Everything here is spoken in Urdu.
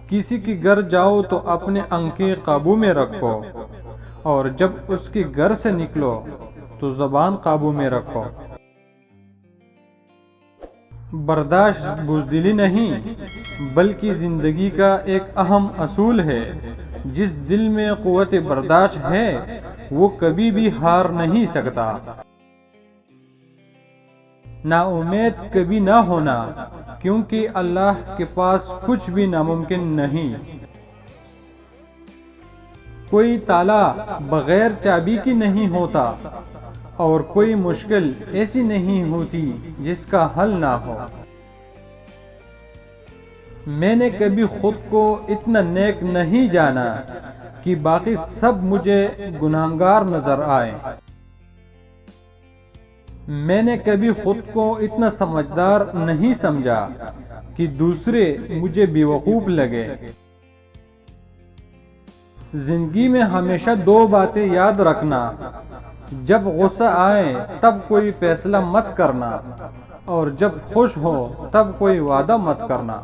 کسی کے گھر جاؤ تو اپنے آنکھیں قابو میں رکھو، اور جب اس کے گھر سے نکلو تو زبان قابو میں رکھو۔ برداشت بزدلی نہیں بلکہ زندگی کا ایک اہم اصول ہے۔ جس دل میں قوت برداشت ہے وہ کبھی بھی ہار نہیں سکتا۔ نا امید کبھی نہ ہونا، کیونکہ اللہ کے پاس کچھ بھی ناممکن نہیں۔ کوئی تالا بغیر چابی کی نہیں ہوتا، اور کوئی مشکل ایسی نہیں ہوتی جس کا حل نہ ہو۔ میں نے کبھی خود کو اتنا نیک نہیں جانا کہ باقی سب مجھے گناہگار نظر آئے۔ میں نے کبھی خود کو اتنا سمجھدار نہیں سمجھا کہ دوسرے مجھے بیوقوف لگے۔ زندگی میں ہمیشہ دو باتیں یاد رکھنا: جب غصہ آئے تب کوئی فیصلہ مت کرنا، اور جب خوش ہو تب کوئی وعدہ مت کرنا۔